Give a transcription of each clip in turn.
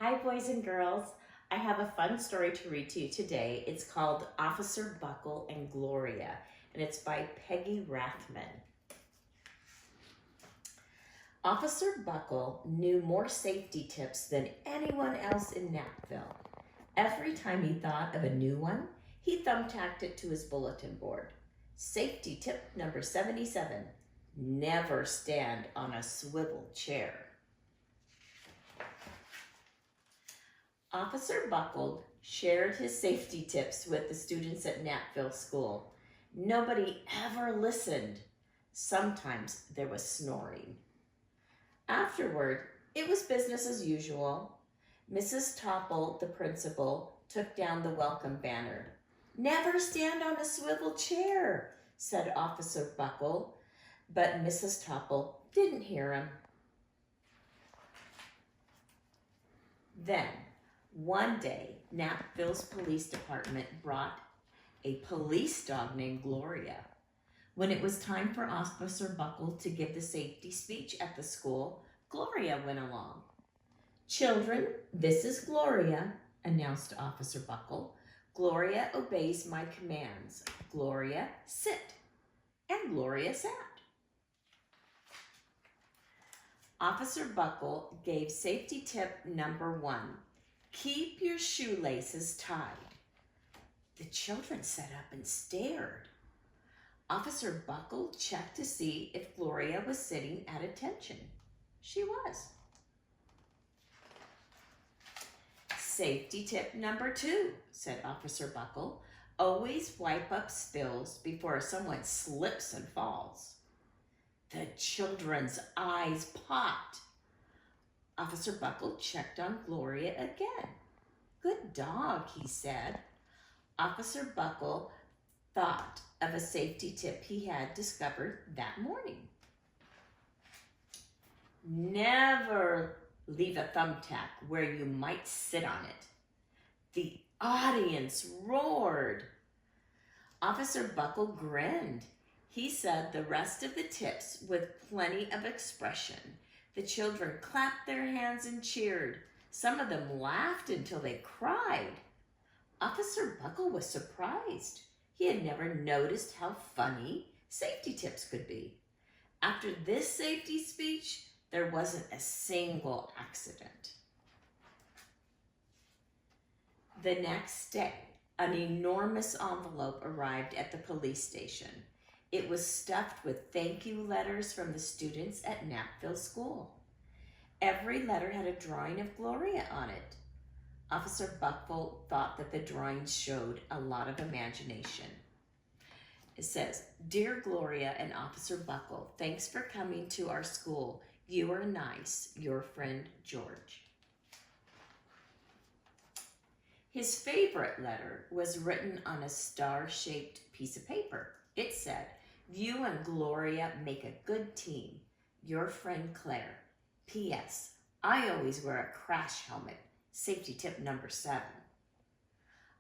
Hi, boys and girls. I have a fun story to read to you today. It's called Officer Buckle and Gloria, and it's by Peggy Rathmann. Officer Buckle knew more safety tips than anyone else in Knappville. Every time he thought of a new one, he thumbtacked it to his bulletin board. Safety tip number 77, never stand on a swivel chair. Officer Buckle shared his safety tips with the students at Knappville School. Nobody ever listened. Sometimes there was snoring. Afterward, it was business as usual. Mrs. Topple, the principal, took down the welcome banner. "Never stand on a swivel chair," said Officer Buckle, but Mrs. Topple didn't hear him. Then, one day, Knappville's police department brought a police dog named Gloria. When it was time for Officer Buckle to give the safety speech at the school, Gloria went along. "Children, this is Gloria," announced Officer Buckle. "Gloria obeys my commands. Gloria, sit." And Gloria sat. Officer Buckle gave safety tip number 1. Keep your shoelaces tied. The children sat up and stared. Officer Buckle checked to see if Gloria was sitting at attention. She was. Safety tip number 2, said Officer Buckle. Always wipe up spills before someone slips and falls. The children's eyes popped. Officer Buckle checked on Gloria again. "Good dog," he said. Officer Buckle thought of a safety tip he had discovered that morning. Never leave a thumbtack where you might sit on it. The audience roared. Officer Buckle grinned. He said the rest of the tips with plenty of expression. The children clapped their hands and cheered. Some of them laughed until they cried. Officer Buckle was surprised. He had never noticed how funny safety tips could be. After this safety speech, there wasn't a single accident. The next day, an enormous envelope arrived at the police station. It was stuffed with thank you letters from the students at Knappville School. Every letter had a drawing of Gloria on it. Officer Buckle thought that the drawings showed a lot of imagination. It says, "Dear Gloria and Officer Buckle, thanks for coming to our school. You are nice. Your friend, George." His favorite letter was written on a star-shaped piece of paper. It said, "You and Gloria make a good team. Your friend, Claire. P.S. I always wear a crash helmet. Safety tip number 7.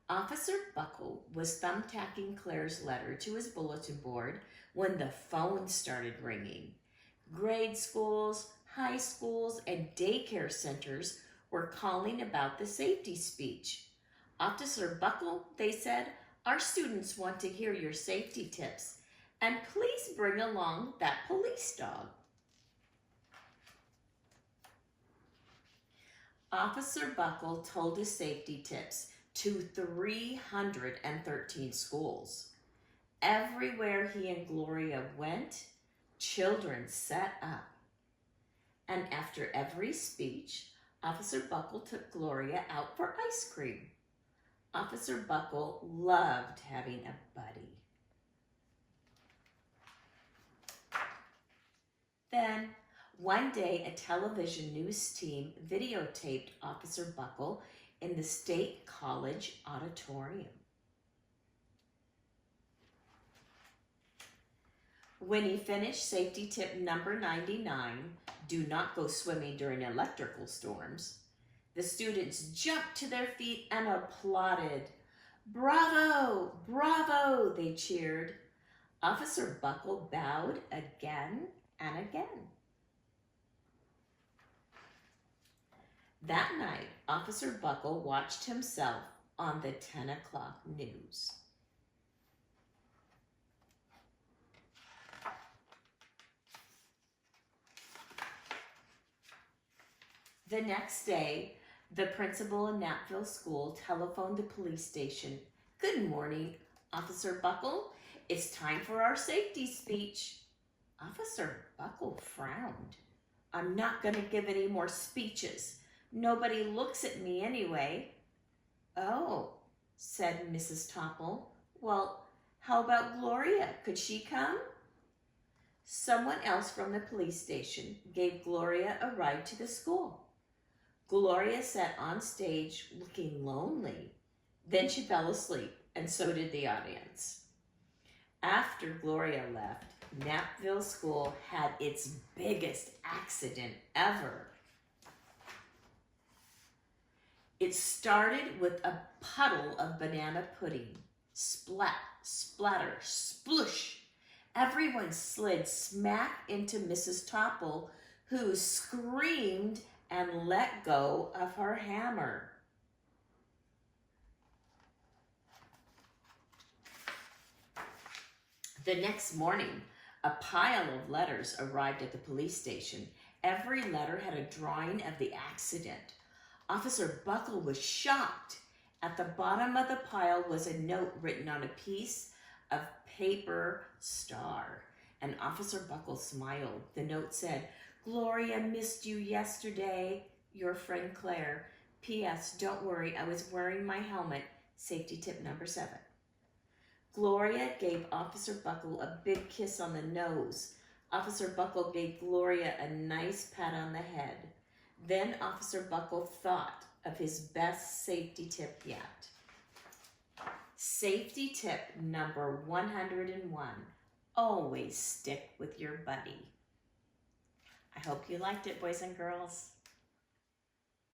Officer Buckle was thumbtacking Claire's letter to his bulletin board when the phone started ringing. Grade schools, high schools, and daycare centers were calling about the safety speech. "Officer Buckle," they said, "our students want to hear your safety tips, and please bring along that police dog." Officer Buckle told his safety tips to 313 schools. Everywhere he and Gloria went, children sat up. And after every speech, Officer Buckle took Gloria out for ice cream. Officer Buckle loved having a buddy. Then, one day, a television news team videotaped Officer Buckle in the State College auditorium. When he finished safety tip number 99, do not go swimming during electrical storms, the students jumped to their feet and applauded. "Bravo! Bravo!" they cheered. Officer Buckle bowed again and again. That night, Officer Buckle watched himself on the 10 o'clock news. The next day, the principal in Knapville School telephoned the police station. "Good morning, Officer Buckle. It's time for our safety speech." Officer Buckle frowned. "I'm not going to give any more speeches. Nobody looks at me anyway." "Oh," said Mrs. Topple. "Well, how about Gloria? Could she come?" Someone else from the police station gave Gloria a ride to the school. Gloria sat on stage looking lonely. Then she fell asleep, and so did the audience. After Gloria left, Knapville School had its biggest accident ever. It started with a puddle of banana pudding. Splat, splatter, sploosh. Everyone slid smack into Mrs. Topple, who screamed and let go of her hammer. The next morning, a pile of letters arrived at the police station. Every letter had a drawing of the accident. Officer Buckle was shocked. At the bottom of the pile was a note written on a piece of paper star, and Officer Buckle smiled. The note said, "Gloria missed you yesterday. Your friend Claire. P.S. Don't worry, I was wearing my helmet. Safety tip number 7. Gloria gave Officer Buckle a big kiss on the nose. Officer Buckle gave Gloria a nice pat on the head. Then Officer Buckle thought of his best safety tip yet. Safety tip number 101. Always stick with your buddy. I hope you liked it, boys and girls.